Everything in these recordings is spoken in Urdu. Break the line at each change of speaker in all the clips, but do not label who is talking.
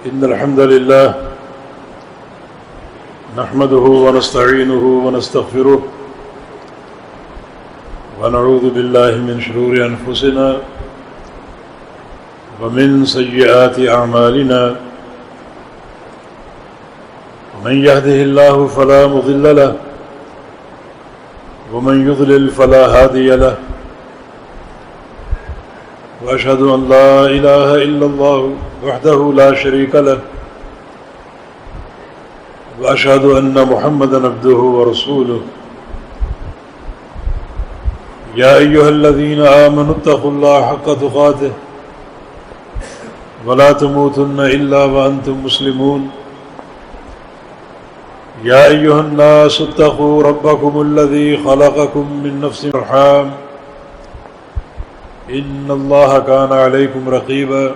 إن الحمد لله نحمده ونستعينه ونستغفره ونعوذ بالله من شرور أنفسنا ومن سيئات أعمالنا من يهده الله فلا مضل له ومن يضلل فلا هادي له وأشهد أن لا إله إلا الله وحده لا شريك له وأشهد أن محمدا عبده ورسوله يا أيها الذين آمنوا اتقوا الله حق تقاته ولا تموتن إلا وأنتم مسلمون يا أيها الناس اتقوا ربكم الذي خلقكم من نفس واحدة إن الله كان عليكم رقيبا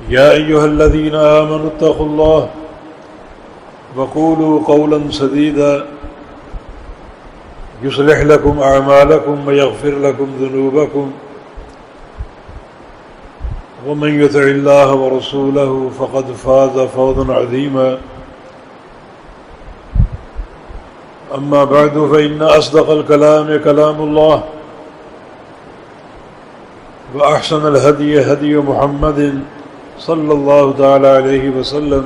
يا أيها الذين آمنوا اتقوا الله وقولوا قولا سديدا يصلح لكم أعمالكم ويغفر لكم ذنوبكم ومن يطع الله ورسوله فقد فاز فوزا عظيما أما بعد فإن أصدق الكلام كلام الله وأحسن الهدي هدي محمد صلى الله تعالى عليه وسلم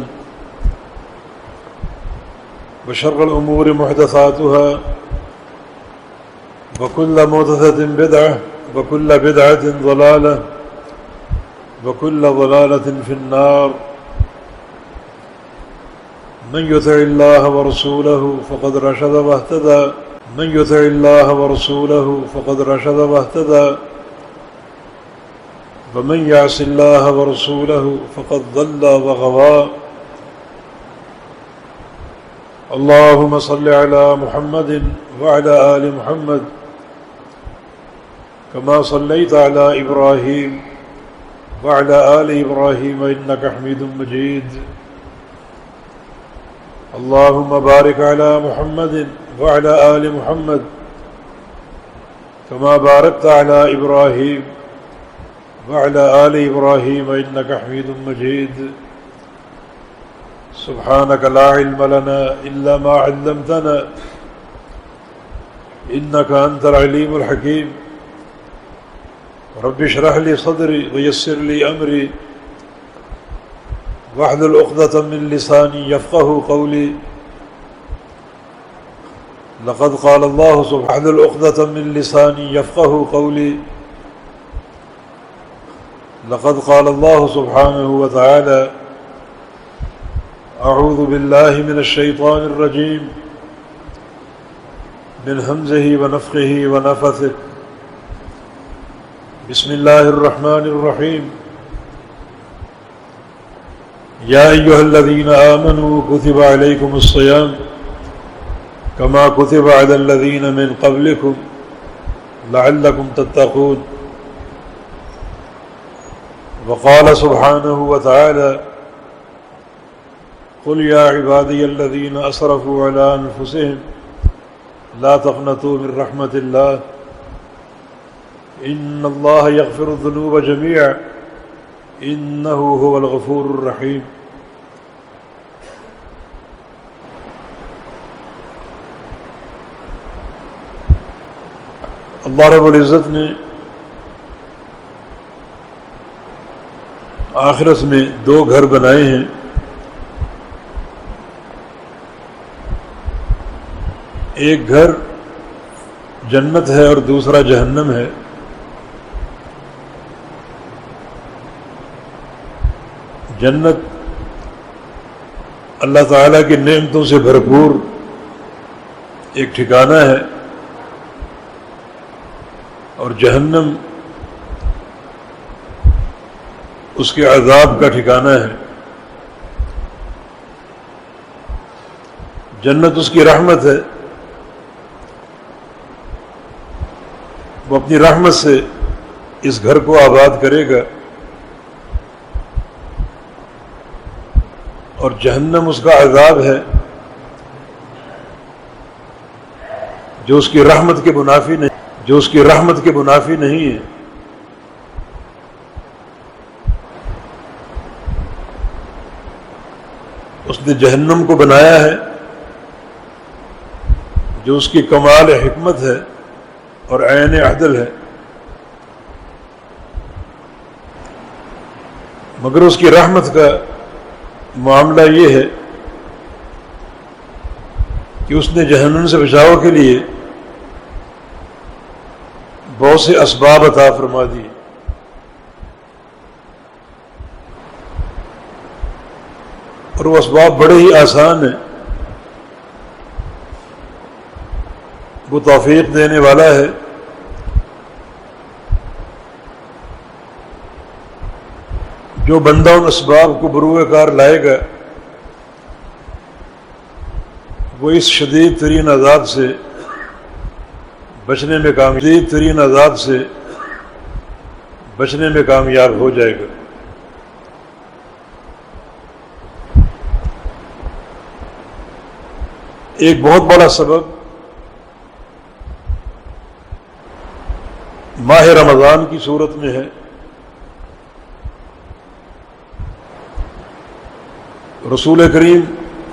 وشر الأمور محدثاتها وكل محدثة بدعة وكل بدعة ضلالة وكل ضلالة في النار من يطع الله ورسوله فقد رشد واهتدى من يطع الله ورسوله فقد رشد واهتدى ومن يعص الله ورسوله فقد ضل وغوى اللهم صل على محمد وعلى آل محمد كما صليت على إبراهيم وعلى آل إبراهيم إنك حميد مجيد اللهم بارك على محمد وعلى آل محمد كما باركت على إبراهيم وعلى آل إبراهيم إنك حميد مجيد سبحانك لا علم لنا إلا ما علمتنا إنك أنت العليم الحكيم رب اشرح لي صدري ويسر لي أمري واحلل عقدة من لساني يفقهوا قولي لقد قال الله سبحانه واحلل عقدة من لساني يفقهوا قولي لقد قال الله سبحانه وتعالى أعوذ بالله من الشيطان الرجيم من همزه ونفخه ونفثه بسم الله الرحمن الرحيم يا أيها الذين آمنوا كتب عليكم الصيام كما كتب على الذين من قبلكم لعلكم تتقون وقال سبحانه وتعالى قل يا عبادي الذين أسرفوا على أنفسهم لا تقنطوا من رحمة الله إن الله يغفر الذنوب جميعا إنه هو الغفور الرحيم اللہ رب العزت نے آخرت میں دو گھر بنائے ہیں، ایک گھر جنت ہے اور دوسرا جہنم ہے۔ جنت اللہ تعالیٰ کی نعمتوں سے بھرپور ایک ٹھکانہ ہے، اور جہنم اس کے عذاب کا ٹھکانہ ہے۔ جنت اس کی رحمت ہے، وہ اپنی رحمت سے اس گھر کو آباد کرے گا، اور جہنم اس کا عذاب ہے جو اس کی رحمت کے منافی نہیں ہے۔ اس نے جہنم کو بنایا ہے جو اس کی کمال حکمت ہے اور عین عدل ہے، مگر اس کی رحمت کا معاملہ یہ ہے کہ اس نے جہنم سے بچاؤ کے لیے بہت سے اسباب عطا فرما دی، اور وہ اسباب بڑے ہی آسان ہیں۔ وہ توفیق دینے والا ہے، جو بندہ ان اسباب کو بروئے کار لائے گا وہ اس شدید ترین عذاب سے بچنے میں کامیاب ہو جائے گا۔ ایک بہت بڑا سبب ماہ رمضان کی صورت میں ہے۔ رسول کریم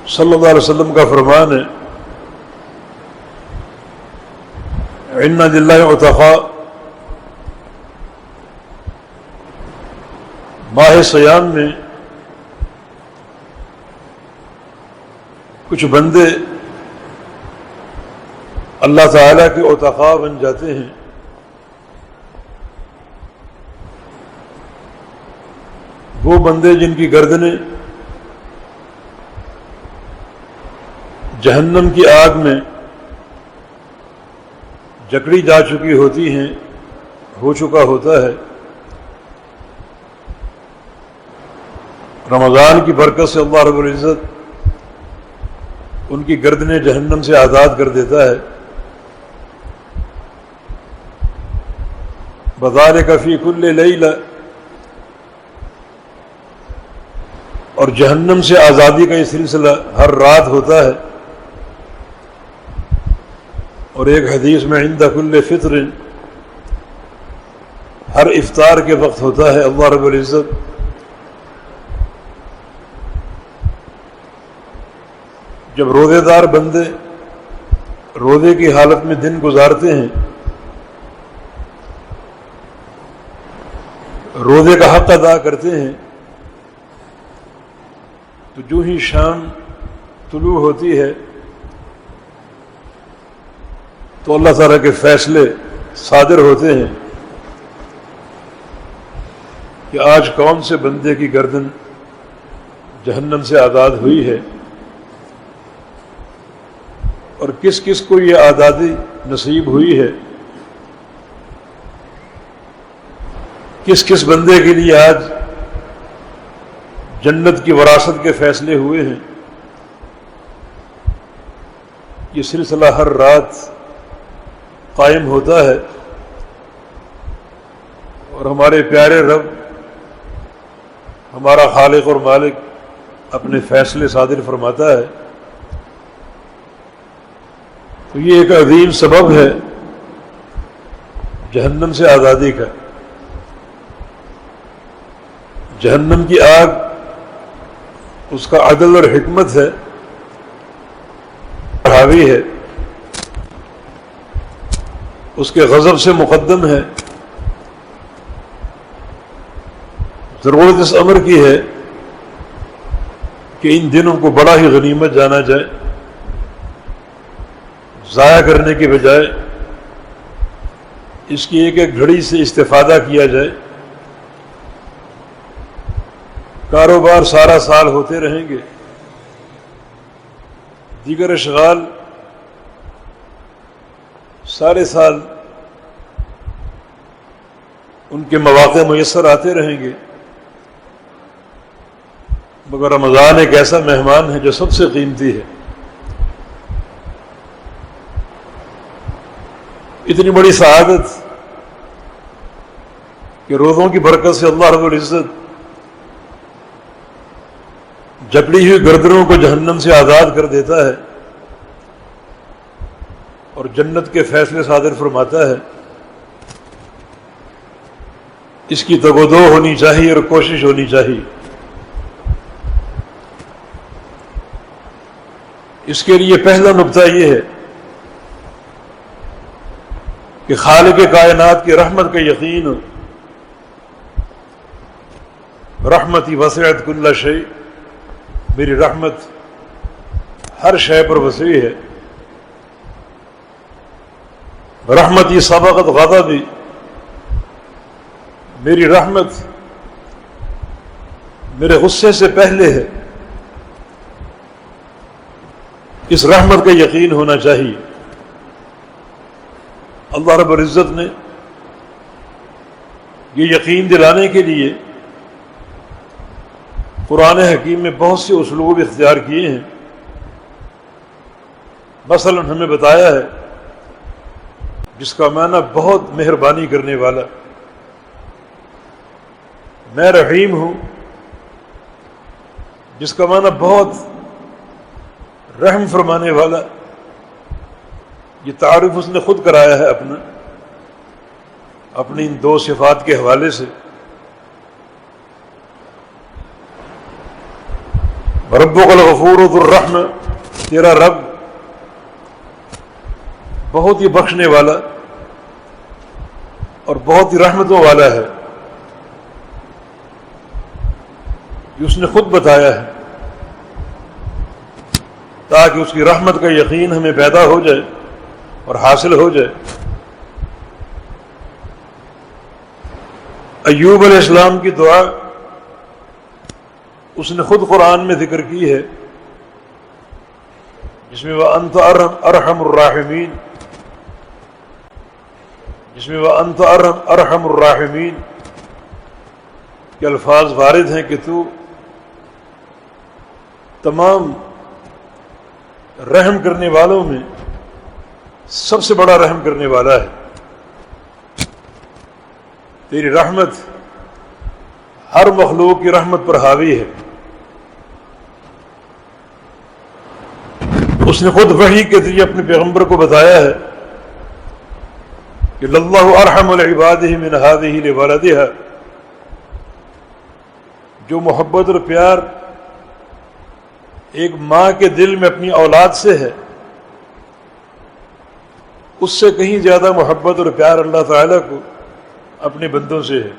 صلی اللہ علیہ وسلم کا فرمان ہے، ان للہ عتقاء، ماہ سیام میں کچھ بندے اللہ تعالیٰ کے عتقاء بن جاتے ہیں۔ وہ بندے جن کی گردنیں جہنم کی آگ میں جکڑی جا چکی ہوتی ہیں، ہو چکا ہوتا ہے، رمضان کی برکت سے اللہ رب العزت ان کی گردنیں جہنم سے آزاد کر دیتا ہے۔ بذالک فی کل لیلہ، اور جہنم سے آزادی کا یہ سلسلہ ہر رات ہوتا ہے، اور ایک حدیث میں عند کل فطر، ہر افطار کے وقت ہوتا ہے۔ اللہ رب العزت جب روزے دار بندے روزے کی حالت میں دن گزارتے ہیں، روزے کا حق ادا کرتے ہیں، تو جو ہی شام طلوع ہوتی ہے تو اللہ تعالیٰ کے فیصلے صادر ہوتے ہیں کہ آج کون سے بندے کی گردن جہنم سے آزاد ہوئی ہے، اور کس کس کو یہ آزادی نصیب ہوئی ہے، کس کس بندے کے لیے آج جنت کی وراثت کے فیصلے ہوئے ہیں۔ یہ سلسلہ ہر رات قائم ہوتا ہے، اور ہمارے پیارے رب، ہمارا خالق اور مالک اپنے فیصلے صادر فرماتا ہے۔ تو یہ ایک عظیم سبب ہے جہنم سے آزادی کا۔ جہنم کی آگ اس کا عدل اور حکمت ہے، حاوی ہے، اس کے غضب سے مقدم ہے۔ ضرورت اس امر کی ہے کہ ان دنوں کو بڑا ہی غنیمت جانا جائے، ضائع کرنے کے بجائے اس کی ایک ایک گھڑی سے استفادہ کیا جائے۔ کاروبار سارا سال ہوتے رہیں گے، دیگر اشغال سارے سال ان کے مواقع میسر آتے رہیں گے، مگر رمضان ایک ایسا مہمان ہے جو سب سے قیمتی ہے۔ اتنی بڑی سعادت کہ روزوں کی برکت سے اللہ رب العزت جکڑی ہوئی گردنوں کو جہنم سے آزاد کر دیتا ہے اور جنت کے فیصلے صادر فرماتا ہے۔ اس کی تگ و دو ہونی چاہیے اور کوشش ہونی چاہیے۔ اس کے لیے پہلا نقطہ یہ ہے کہ خالق کائنات کی رحمت کا یقین ہو. رحمتی وسعت کل شیء، میری رحمت ہر شے پر وسیع ہے. رحمتی سبقت غضبی، میری رحمت میرے غصے سے پہلے ہے. اس رحمت کا یقین ہونا چاہیے. اللہ رب العزت نے یہ یقین دلانے کے لیے قرآن حکیم میں بہت سے اسلوب اختیار کیے ہیں. مثلا ہمیں بتایا ہے جس کا معنی بہت مہربانی کرنے والا. میں رحیم ہوں، جس کا معنی بہت رحم فرمانے والا. یہ تعارف اس نے خود کرایا ہے اپنی ان دو صفات کے حوالے سے. ربک الغفور ذو الرحمہ، تیرا رب بہت ہی بخشنے والا اور بہت ہی رحمتوں والا ہے. یہ اس نے خود بتایا ہے تاکہ اس کی رحمت کا یقین ہمیں پیدا ہو جائے اور حاصل ہو جائے. ایوب علیہ السلام کی دعا اس نے خود قرآن میں ذکر کی ہے، جس میں وَأَنْتَ أَرْحَمُ الرَّاحِمِينَ، جس میں وَأَنْتَ أَرْحَمُ الرَّاحِمِينَ کے الفاظ وارد ہیں کہ تو تمام رحم کرنے والوں میں سب سے بڑا رحم کرنے والا ہے. تیری رحمت ہر مخلوق کی رحمت پر حاوی ہے. اس نے خود وحی کے ذریعے اپنے پیغمبر کو بتایا ہے کہ للہ ارحم العبادہ من ہذہ لولدہا، جو محبت اور پیار ایک ماں کے دل میں اپنی اولاد سے ہے، اس سے کہیں زیادہ محبت اور پیار اللہ تعالیٰ کو اپنے بندوں سے ہے.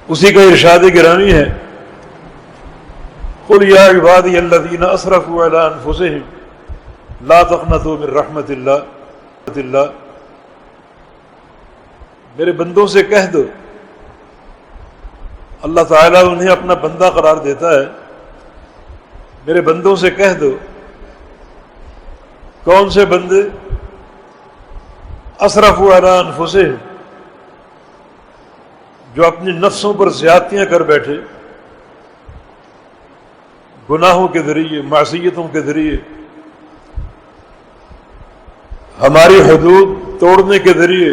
اسی کا ارشاد گرامی ہے قل یا عبادی الذین اسرفوا علی انفسہم لا تقنطوا من رحمت اللہ، میرے بندوں سے کہہ دو، اللہ تعالیٰ انہیں اپنا بندہ قرار دیتا ہے، میرے بندوں سے کہہ دو. کون سے بندے؟ اسرفوا علی انفسہم، جو اپنی نفسوں پر زیادتیاں کر بیٹھے، گناہوں کے ذریعے، معصیتوں کے ذریعے، ہماری حدود توڑنے کے ذریعے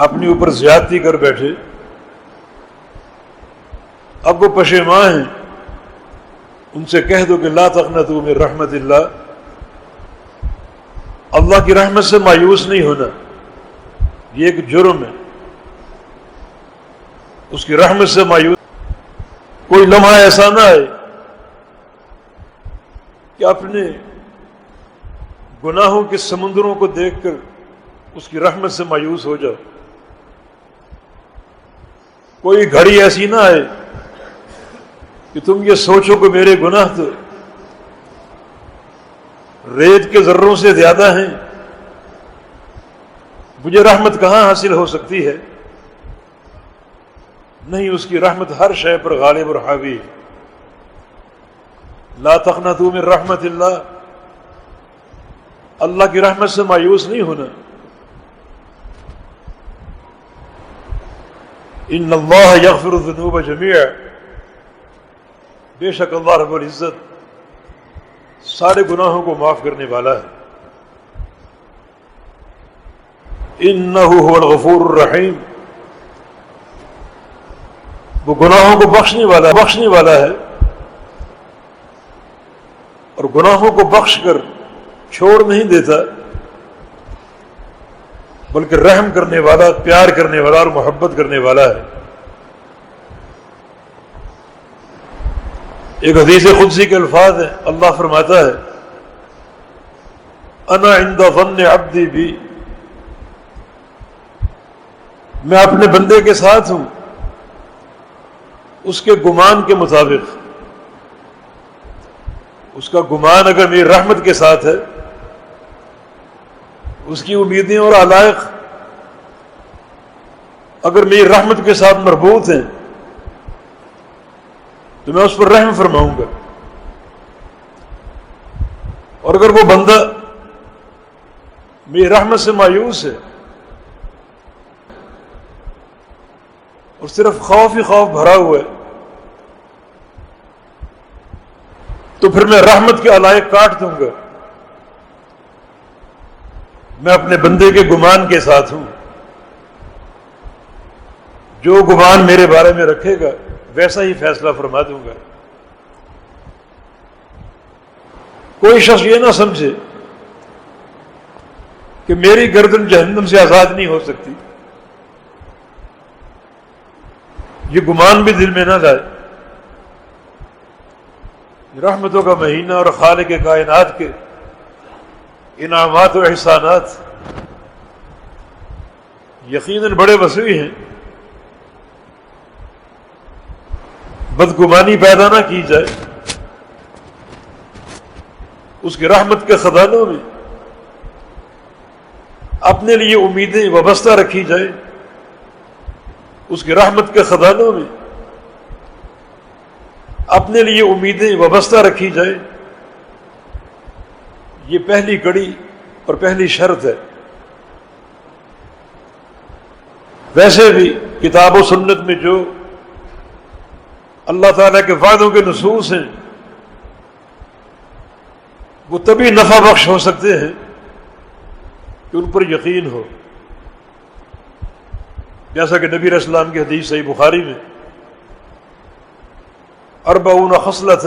اپنی اوپر زیادتی کر بیٹھے. اب وہ پشیمان ہیں، ان سے کہہ دو کہ لا تقنطوا من رحمت اللہ، اللہ کی رحمت سے مایوس نہیں ہونا. یہ ایک جرم ہے، اس کی رحمت سے مایوس. کوئی لمحہ ایسا نہ آئے کہ اپنے گناہوں کے سمندروں کو دیکھ کر اس کی رحمت سے مایوس ہو جاؤ. کوئی گھڑی ایسی نہ آئے کہ تم یہ سوچو کہ میرے گناہ تو ریت کے ذروں سے زیادہ ہیں، مجھے رحمت کہاں حاصل ہو سکتی ہے. نہیں، اس کی رحمت ہر شے پر غالب اور حاوی ہے. لا تقنطوا من رحمت اللہ، اللہ کی رحمت سے مایوس نہیں ہونا. ان اللہ یغفر الذنوب جميعا، بے شک اللہ رب العزت سارے گناہوں کو معاف کرنے والا ہے. انہ هو الغفور الرحیم، وہ گناہوں کو بخشنے والا ہے اور گناہوں کو بخش کر چھوڑ نہیں دیتا، بلکہ رحم کرنے والا، پیار کرنے والا اور محبت کرنے والا ہے. ایک حدیث قدسی کے الفاظ ہیں، اللہ فرماتا ہے انا عند ظن عبدی بی، میں اپنے بندے کے ساتھ ہوں اس کے گمان کے مطابق۔ اس کا گمان اگر میری رحمت کے ساتھ ہے، اس کی امیدیں اور علائق اگر میری رحمت کے ساتھ مربوط ہیں تو میں اس پر رحم فرماؤں گا، اور اگر وہ بندہ میری رحمت سے مایوس ہے اور صرف خوف ہی خوف بھرا ہوا ہے، تو پھر میں رحمت کے علائق کاٹ دوں گا۔ میں اپنے بندے کے گمان کے ساتھ ہوں، جو گمان میرے بارے میں رکھے گا ویسا ہی فیصلہ فرما دوں گا۔ کوئی شخص یہ نہ سمجھے کہ میری گردن جہنم سے آزاد نہیں ہو سکتی، یہ گمان بھی دل میں نہ لائے۔ رحمتوں کا مہینہ اور خالق کائنات کے انعامات و احسانات یقیناً بڑے وسیع ہیں، بدگمانی پیدا نہ کی جائے، اس کی رحمت کے خزانوں میں اپنے لیے امیدیں وابستہ رکھی جائے، اس کی رحمت کے خزانوں میں اپنے لیے امیدیں وابستہ رکھی جائے، یہ پہلی کڑی اور پہلی شرط ہے۔ ویسے بھی کتاب و سنت میں جو اللہ تعالیٰ کے وعدوں کے نصوص ہیں وہ تبھی نفع بخش ہو سکتے ہیں کہ ان پر یقین ہو، جیسا کہ نبی علیہ السلام کی حدیث صحیح بخاری میں 40 خصلۃ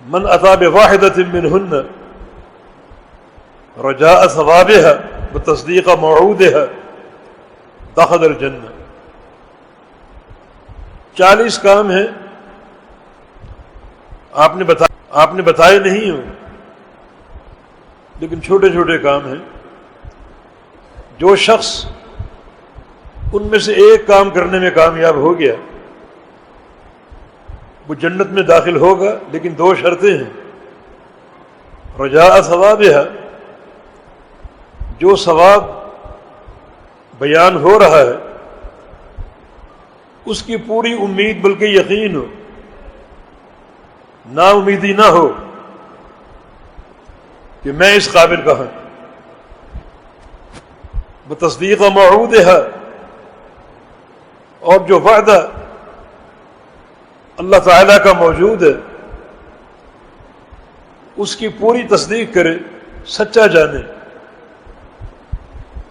من اتى بواحدۃ منہن رجاء ثوابها وتصدیق موعودها دخل الجنہ۔ 40 کام ہیں آپ نے بتائے نہیں ہوں، لیکن چھوٹے چھوٹے کام ہیں، جو شخص ان میں سے ایک کام کرنے میں کامیاب ہو گیا وہ جنت میں داخل ہوگا، لیکن 2 شرطیں ہیں۔ رجاء ثوابها، جو ثواب بیان ہو رہا ہے اس کی پوری امید بلکہ یقین ہو، نا امیدی نہ ہو کہ میں اس قابل کا ہوں۔ بتصدیق موعودها، اور جو وعدہ اللہ تعالیٰ کا موجود ہے اس کی پوری تصدیق کرے، سچا جانے۔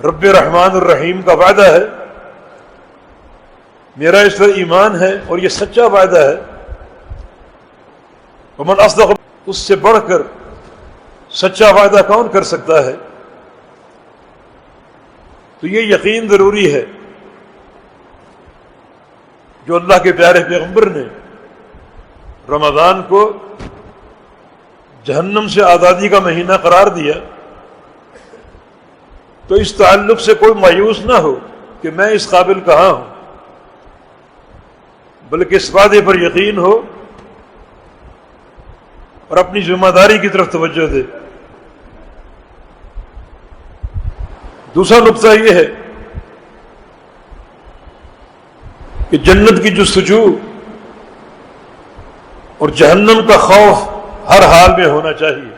رب رحمان الرحیم کا وعدہ ہے، میرا اس پر ایمان ہے اور یہ سچا وعدہ ہے۔ ومن اصدق، اس سے بڑھ کر سچا وعدہ کون کر سکتا ہے؟ تو یہ یقین ضروری ہے جو اللہ کے پیارے پیغمبر نے رمضان کو جہنم سے آزادی کا مہینہ قرار دیا، تو اس تعلق سے کوئی مایوس نہ ہو کہ میں اس قابل کہاں ہوں، بلکہ اس وعدے پر یقین ہو اور اپنی ذمہ داری کی طرف توجہ دے۔ دوسرا نقطہ یہ ہے کہ جنت کی جستجو اور جہنم کا خوف ہر حال میں ہونا چاہیے۔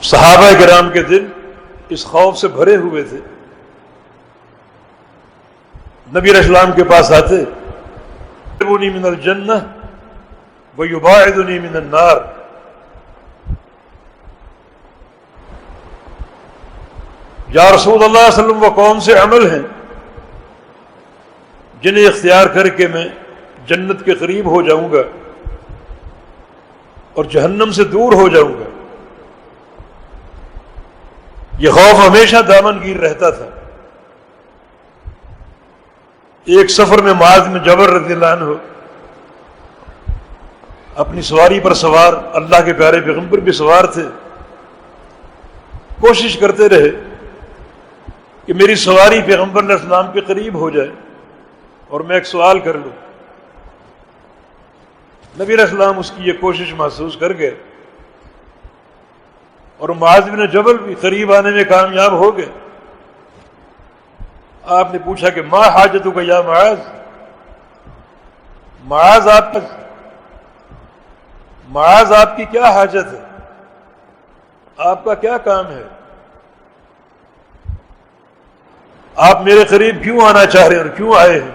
صحابہ کرام کے دل اس خوف سے بھرے ہوئے تھے۔ نبی علیہ السلام کے پاس آتے، یقربنی من الجنہ ویباعدنی من النار، یا رسول اللہ صلی اللہ علیہ وسلم وہ کون سے عمل ہیں جنہیں اختیار کر کے میں جنت کے قریب ہو جاؤں گا اور جہنم سے دور ہو جاؤں گا؟ یہ خوف ہمیشہ دامن گیر رہتا تھا۔ ایک سفر میں معاذ بن جبل رضی اللہ عنہ اپنی سواری پر سوار، اللہ کے پیارے پیغمبر بھی سوار تھے، کوشش کرتے رہے کہ میری سواری پیغمبر علیہ السلام کے قریب ہو جائے اور میں ایک سوال کر لوں۔ نبی علیہ السلام اس کی یہ کوشش محسوس کر گئے اور معاذ بن جبل بھی قریب آنے میں کامیاب ہو گئے۔ آپ نے پوچھا کہ ما حاجتک یا معاذ، معاذ آپ کی کیا حاجت ہے، آپ کا کیا کام ہے، آپ میرے قریب کیوں آنا چاہ رہے ہیں اور کیوں آئے ہیں؟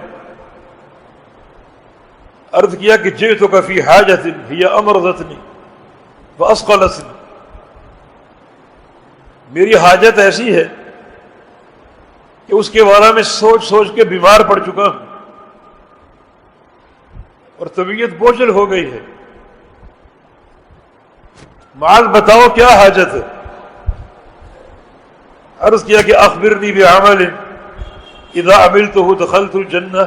عرض کیا کہ جئتک فی حاجت ہی امرضتنی واثقلتنی، میری حاجت ایسی ہے کہ اس کے بارے میں سوچ سوچ کے بیمار پڑ چکا ہوں اور طبیعت بوجھل ہو گئی ہے۔ معاذ بتاؤ کیا حاجت ہے؟ عرض کیا کہ اخبرنی بعمل اذا عملته دخلت الجنہ،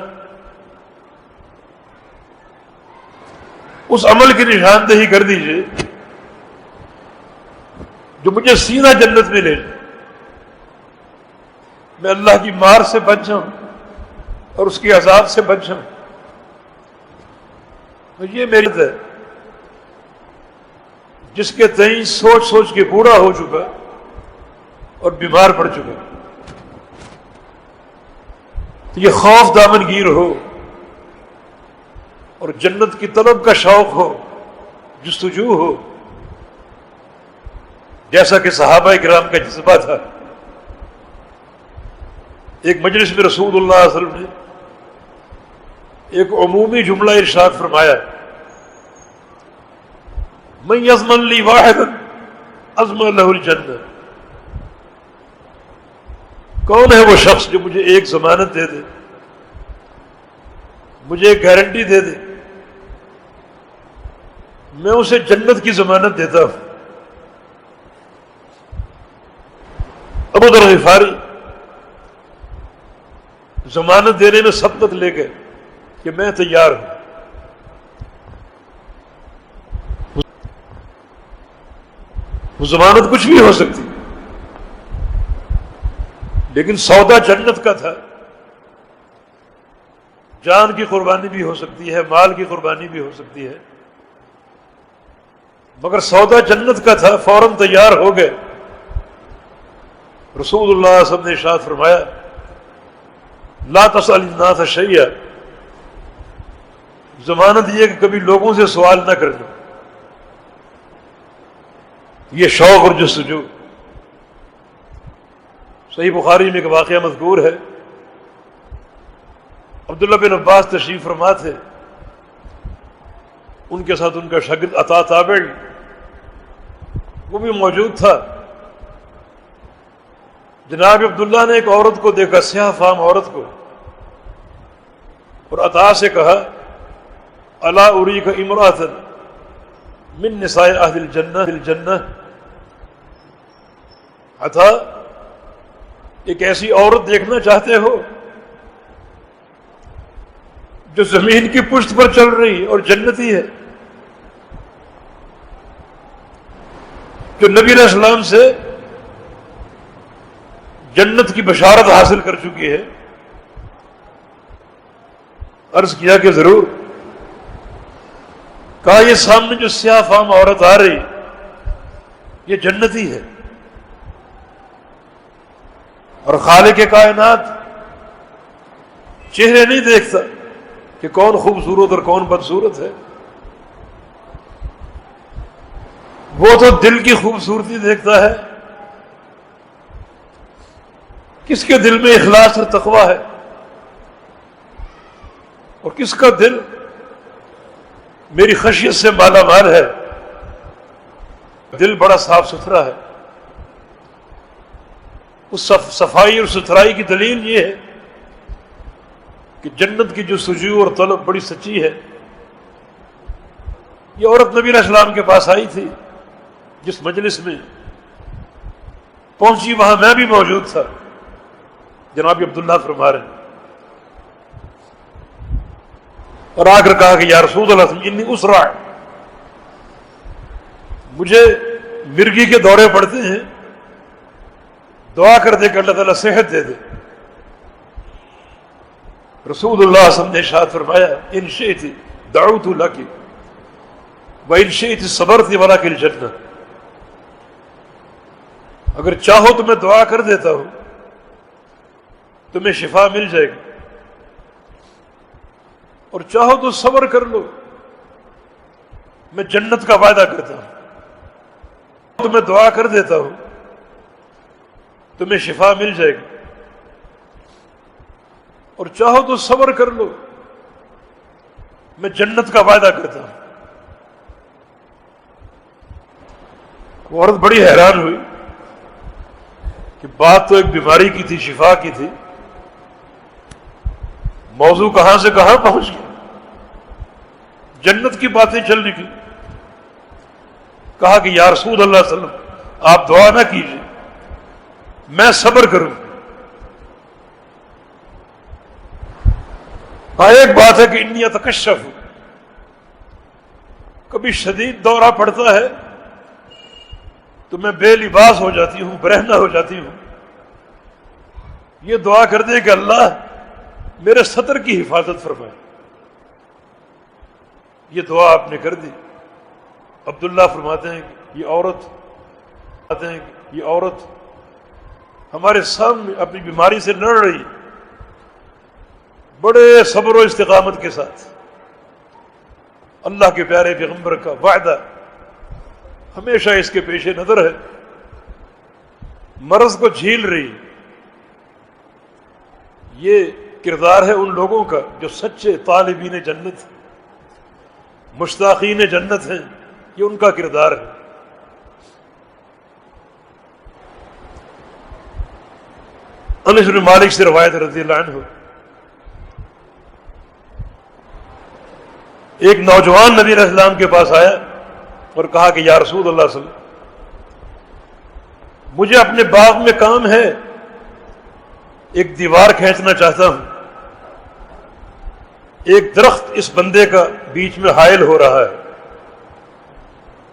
اس عمل کی نشاندہی کر دیجئے جو مجھے سیدھا جنت میں لے جائے، میں اللہ کی مار سے بچ جاؤں اور اس کے عذاب سے بچ جاؤں۔ تو یہ میری ہے جس کے تئیں سوچ سوچ کے بوڑھا ہو چکا اور بیمار پڑ چکا۔ تو یہ خوف دامن گیر ہو اور جنت کی طلب کا شوق ہو، جستجو ہو، جیسا کہ صحابہ کرام کا جذبہ تھا۔ ایک مجلس میں رسول اللہ صلی اللہ علیہ وسلم نے ایک عمومی جملہ ارشاد فرمایا، من یضمن لی واحدا اضمن لہ الجنہ، کون ہے وہ شخص جو مجھے ایک ضمانت دے دے، مجھے ایک گارنٹی دے دے، میں اسے جنت کی ضمانت دیتا ہوں۔ ابو ذر غفاری ضمانت دینے میں سبقت لے گئے کہ میں تیار ہوں۔ وہ ضمانت کچھ بھی ہو سکتی لیکن سودا جنت کا تھا، جان کی قربانی بھی ہو سکتی ہے، مال کی قربانی بھی ہو سکتی ہے، مگر سودا جنت کا تھا، فوراً تیار ہو گئے۔ رسول اللہ صلی اللہ علیہ وسلم نے ارشاد فرمایا، لا تسأل الناس شیئا، ضمانت یہ کہ کبھی لوگوں سے سوال نہ کرنا۔ یہ شوق اور جستجو۔ صحیح بخاری میں ایک واقعہ مذکور ہے، عبداللہ بن عباس تشریف فرما تھے، ان کے ساتھ ان کا شاگرد عطا تابعی وہ بھی موجود تھا۔ جناب عبداللہ نے ایک عورت کو دیکھا، سیاہ فام عورت کو، اور عطا سے کہا، الا اریک امرأۃ من نساء اہل الجنہ، عطا ایک ایسی عورت دیکھنا چاہتے ہو جو زمین کی پشت پر چل رہی اور جنتی ہے، جو نبی علیہ السلام سے جنت کی بشارت حاصل کر چکی ہے؟ عرض کیا کہ ضرور۔ کہا یہ سامنے جو سیاہ فام عورت آ رہی یہ جنتی ہے، اور خالق کائنات چہرے نہیں دیکھتا کہ کون خوبصورت اور کون بدصورت ہے، وہ تو دل کی خوبصورتی دیکھتا ہے، کس کے دل میں اخلاص اور تقوی ہے اور کس کا دل میری خشیت سے مالا مال ہے، دل بڑا صاف ستھرا ہے۔ اس صفائی اور ستھرائی کی دلیل یہ ہے کہ جنت کی جو سجو اور طلب بڑی سچی ہے۔ یہ عورت نبی علیہ السلام کے پاس آئی تھی، جس مجلس میں پہنچی وہاں میں بھی موجود تھا، جناب عبداللہ فرما رہے ہیں۔ اور آ کر کہا کہ یا رسول اللہ انی اسرع، مجھے مرگی کے دورے پڑتے ہیں، دعا کر دے کہ اللہ تعالیٰ صحت دے دے۔ رسول اللہ صلی اللہ علیہ وسلم نے ارشاد فرمایا ان شئت دعوت لک وان شئت صبرت ولک الجنہ، اگر چاہو تو میں دعا کر دیتا ہوں، تمہیں شفا مل جائے گی، اور چاہو تو صبر کر لو، میں جنت کا وعدہ کرتا ہوں، تو میں دعا کر دیتا ہوں، تمہیں شفا مل جائے گی، اور چاہو تو صبر کر لو، میں جنت کا وعدہ کرتا ہوں۔ وہ عورت بڑی حیران ہوئی کہ بات تو ایک بیماری کی تھی، شفا کی تھی، موضوع کہاں سے کہاں پہنچ گیا، جنت کی باتیں چل نکلی۔ کہا کہ یا رسول اللہ صلی اللہ علیہ وسلم آپ دعا نہ کیجیے، میں صبر کروں۔ ہاں ایک بات ہے کہ انی اتکشف، کبھی شدید دورہ پڑتا ہے تو میں بے لباس ہو جاتی ہوں، برہنہ ہو جاتی ہوں، یہ دعا کر دے کہ اللہ میرے ستر کی حفاظت فرمائے۔ یہ دعا آپ نے کر دی۔ عبداللہ فرماتے ہیں کہ یہ عورت ہمارے سامنے اپنی بیماری سے لڑ رہی، بڑے صبر و استقامت کے ساتھ۔ اللہ کے پیارے پیغمبر کا وعدہ ہمیشہ اس کے پیش نظر ہے، مرض کو جھیل رہی۔ یہ کردار ہے ان لوگوں کا جو سچے طالبین جنت، مشتاقین جنت ہیں، یہ ان کا کردار ہے۔ انس بن مالک سے روایت رضی اللہ عنہ، ایک نوجوان نبی علیہ السلام کے پاس آیا اور کہا کہ یا رسول اللہ صلی اللہ علیہ وسلم مجھے اپنے باغ میں کام ہے، ایک دیوار کھینچنا چاہتا ہوں، ایک درخت اس بندے کا بیچ میں حائل ہو رہا ہے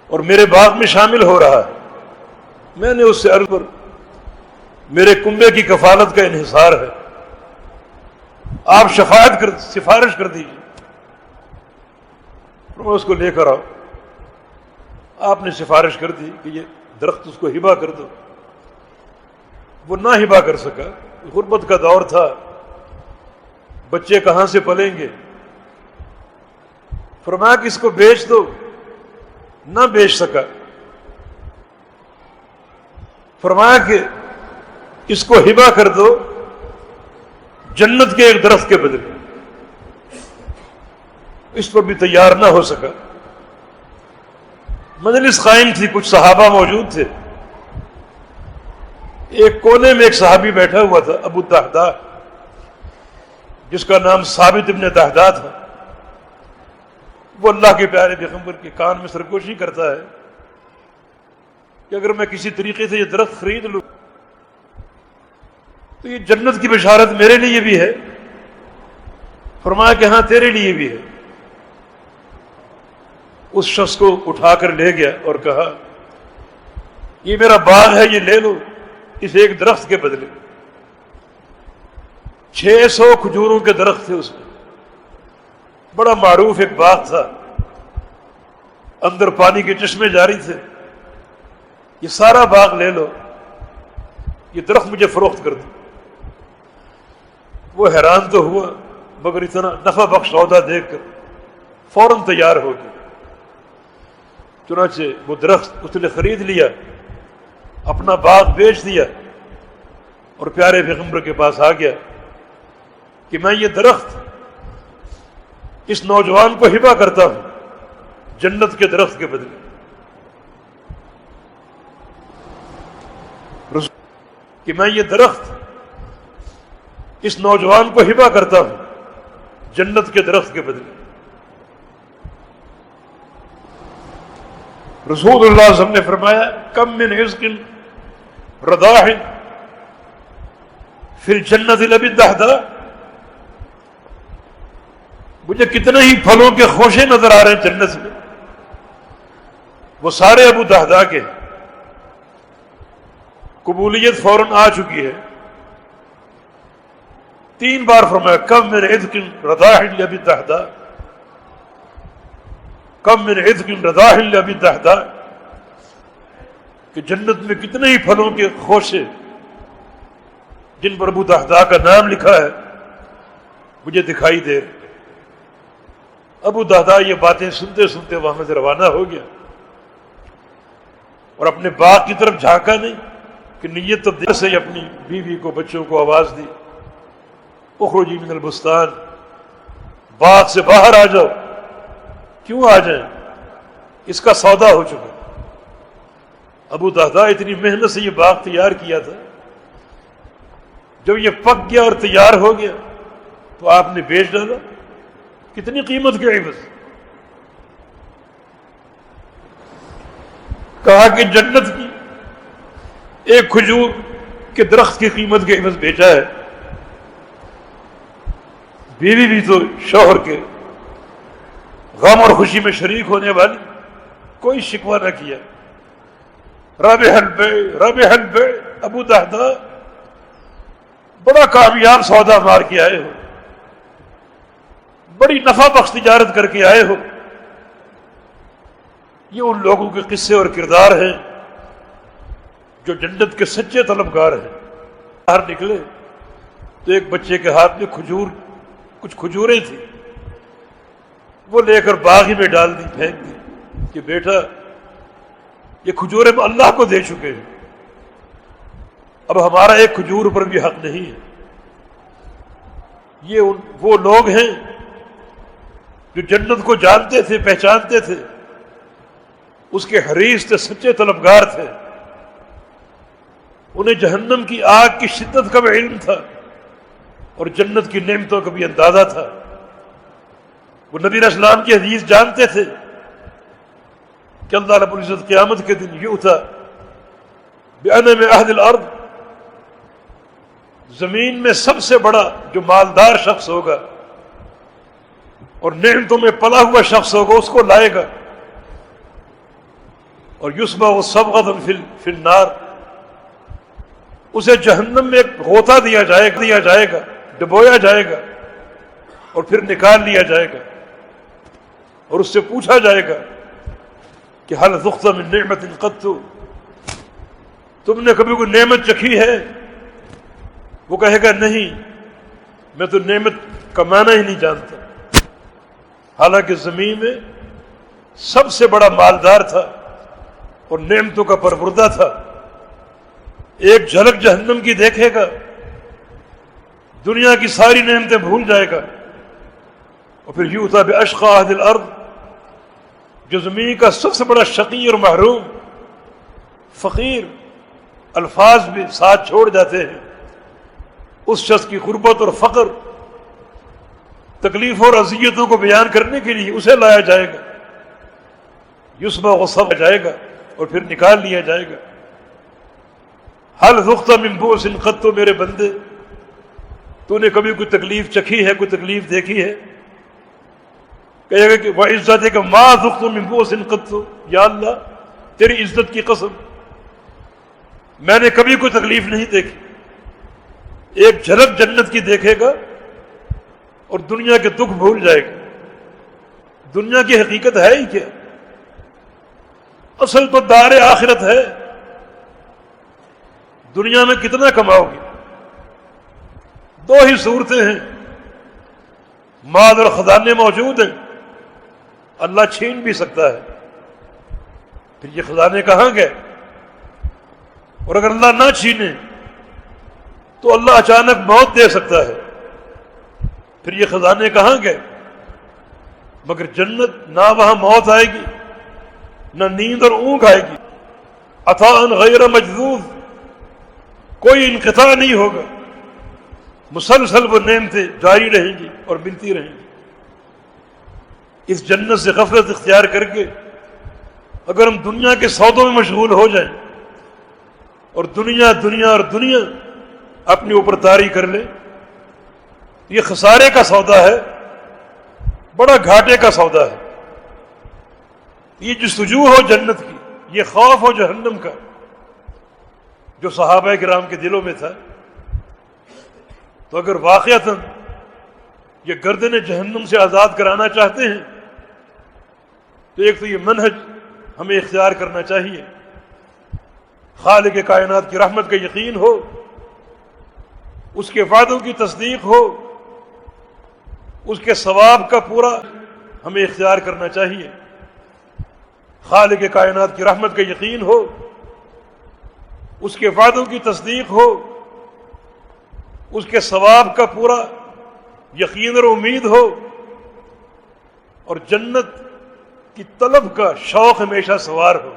اور میرے باغ میں شامل ہو رہا ہے۔ میں نے اس سے عرض پر میرے کنبے کی کفالت کا انحصار ہے، آپ سفارش کر دیجیے، میں اس کو لے کر آؤ۔ آپ نے سفارش کر دی کہ یہ درخت اس کو ہبہ کر دو۔ وہ نہ ہبہ کر سکا، غربت کا دور تھا، بچے کہاں سے پلیں گے، فرمایا کہ اس کو بیچ دو، نہ بیچ سکا۔ فرمایا کہ اس کو ہبہ کر دو جنت کے ایک درخت کے بدلے، اس پر بھی تیار نہ ہو سکا۔ مجلس قائم تھی، کچھ صحابہ موجود تھے، ایک کونے میں ایک صحابی بیٹھا ہوا تھا، ابو الدحداء، جس کا نام ثابت ابن دحداء تھا۔ وہ اللہ کے پیارے پیغمبر کے کان میں سرگوشی کرتا ہے کہ اگر میں کسی طریقے سے یہ درخت خرید لوں تو یہ جنت کی بشارت میرے لیے بھی ہے۔ فرمایا کہ ہاں تیرے لیے بھی ہے۔ اس شخص کو اٹھا کر لے گیا اور کہا یہ میرا باغ ہے، یہ لے لو اس ایک درخت کے بدلے۔ 600 کھجوروں کے درخت تھے اس میں، بڑا معروف ایک باغ تھا، اندر پانی کے چشمے جاری تھے۔ یہ سارا باغ لے لو، یہ درخت مجھے فروخت کر دو۔ وہ حیران تو ہوا، مگر اتنا نفع بخش سودا دیکھ کر فوراً تیار ہو گیا۔ چنانچہ وہ درخت اس نے خرید لیا، اپنا باغ بیچ دیا اور پیارے پیغمبر کے پاس آ گیا کہ میں یہ درخت اس نوجوان کو ہبہ کرتا ہوں جنت کے درخت کے بدلے۔ کہ میں یہ درخت اس نوجوان کو ہبہ کرتا ہوں جنت کے درخت کے بدلے۔ رسول اللہ صلی اللہ علیہ وسلم نے فرمایا کم من عزق رداح فی الجنت لبی الدحداء، مجھے کتنے ہی پھلوں کے خوشے نظر آ رہے ہیں جنت میں، وہ سارے ابو دہدہ کے، قبولیت فوراً آ چکی ہے۔ 3 بار فرمایا کم من عذق رضاح لابی الدہدہ، کم من عذق رضاح لابی الدہدہ، کہ جنت میں کتنے ہی پھلوں کے خوشے جن پر ابو دہدہ کا نام لکھا ہے مجھے دکھائی دے۔ ابو دہدہ یہ باتیں سنتے سنتے وہاں سے روانہ ہو گیا اور اپنے باغ کی طرف جھانکا نہیں کہ نیت تبدیل سے اپنی بیوی کو بچوں کو آواز دی، اخرجی من البستان، باغ سے باہر آ جاؤ۔ کیوں آ جائیں؟ اس کا سودا ہو چکا۔ ابو دہدہ اتنی محنت سے یہ باغ تیار کیا تھا، جب یہ پک گیا اور تیار ہو گیا تو آپ نے بیچ ڈالا۔ کتنی قیمت کے عوض؟ کہا کہ جنت کی ایک کھجور کے درخت کی قیمت کے عوض بیچا ہے۔ بیوی بھی تو شوہر کے غم اور خوشی میں شریک ہونے والی، کوئی شکوہ نہ کیا۔ رابح البیع رابح البیع، ابو دہدہ بڑا کامیاب سودا مار کے آئے ہو، بڑی نفع بخش تجارت کر کے آئے ہو۔ یہ ان لوگوں کے قصے اور کردار ہیں جو جنت کے سچے طلبگار ہیں۔ باہر نکلے تو ایک بچے کے ہاتھ میں کچھ کھجوریں تھیں، وہ لے کر باغ ہی میں ڈال دی، پھینک دی کہ بیٹا یہ کھجوریں ہم اللہ کو دے چکے ہیں، اب ہمارا ایک کھجور پر بھی حق نہیں ہے۔ یہ وہ لوگ ہیں جو جنت کو جانتے تھے، پہچانتے تھے، اس کے حریص تھے، سچے طلبگار تھے۔ انہیں جہنم کی آگ کی شدت کا بھی علم تھا اور جنت کی نعمتوں کا بھی اندازہ تھا۔ وہ نبی علیہ السلام کی حدیث جانتے تھے کہ اللہ رب العزت قیامت کے دن یؤتی بأنعم اہل الارض، زمین میں سب سے بڑا جو مالدار شخص ہوگا اور نعمتوں میں پلا ہوا شخص ہوگا اس کو لائے گا، اور یصبغ صبغۃ فی النار، اسے جہنم میں ایک غوطہ دیا جائے گا، ڈبویا جائے گا اور پھر نکال لیا جائے گا، اور اس سے پوچھا جائے گا کہ هل ذقت من نعمت قط، تم نے کبھی کوئی نعمت چکھی ہے؟ وہ کہے گا نہیں، میں تو نعمت کا معنی ہی نہیں جانتا، حالانکہ زمین میں سب سے بڑا مالدار تھا اور نعمتوں کا پروردہ تھا۔ ایک جھلک جہنم کی دیکھے گا، دنیا کی ساری نعمتیں بھول جائے گا، اور پھر یؤتی بأشقى اہل الارض، جو زمین کا سب سے بڑا شقی اور محروم فقیر، الفاظ بھی ساتھ چھوڑ جاتے ہیں، اس شخص کی غربت اور فقر، تکلیفوں اور اذیتوں کو بیان کرنے کے لیے اسے لایا جائے گا، یصبغ صبغ جائے گا اور پھر نکال لیا جائے گا۔ هل ذقت من بؤس قط، میرے بندے تو نے کبھی کوئی تکلیف چکھی ہے، کوئی تکلیف دیکھی ہے؟ کہے گا کہ وعزتک ما ذقت من بؤس قط، یا اللہ تیری عزت کی قسم میں نے کبھی کوئی تکلیف نہیں دیکھی۔ ایک جھلک جنت کی دیکھے گا اور دنیا کے دکھ بھول جائے گا۔ دنیا کی حقیقت ہے ہی کیا؟ اصل تو دار آخرت ہے۔ دنیا میں کتنا کماؤ گے؟ 2 ہی صورتیں ہیں، مال اور خزانے موجود ہیں، اللہ چھین بھی سکتا ہے، پھر یہ خزانے کہاں گئے؟ اور اگر اللہ نہ چھینے تو اللہ اچانک موت دے سکتا ہے، پھر یہ خزانے کہاں گئے؟ مگر جنت، نہ وہاں موت آئے گی، نہ نیند اور اونگ آئے گی، عطاء غیر مجذوذ، کوئی انقطاع نہیں ہوگا، مسلسل وہ نعمتیں جاری رہیں گی اور ملتی رہیں گی۔ اس جنت سے غفلت اختیار کر کے اگر ہم دنیا کے سودوں میں مشغول ہو جائیں اور دنیا اپنے اوپر طاری کر لیں، یہ خسارے کا سودا ہے۔ بڑا گھاٹے کا سودا ہے۔ یہ جستجو ہو جنت کی، یہ خوف ہو جہنم کا جو صحابہ کرام کے دلوں میں تھا، تو اگر واقعتاً یہ گردن جہنم سے آزاد کرانا چاہتے ہیں تو ایک تو یہ منہج ہمیں اختیار کرنا چاہیے، خالق کائنات کی رحمت کا یقین ہو، اس کے وعدوں کی تصدیق ہو، اس کے ثواب کا پورا ہمیں اختیار کرنا چاہیے، خالق کائنات کی رحمت کا یقین ہو، اس کے وعدوں کی تصدیق ہو، اس کے ثواب کا پورا یقین اور امید ہو، اور جنت کی طلب کا شوق ہمیشہ سوار ہو۔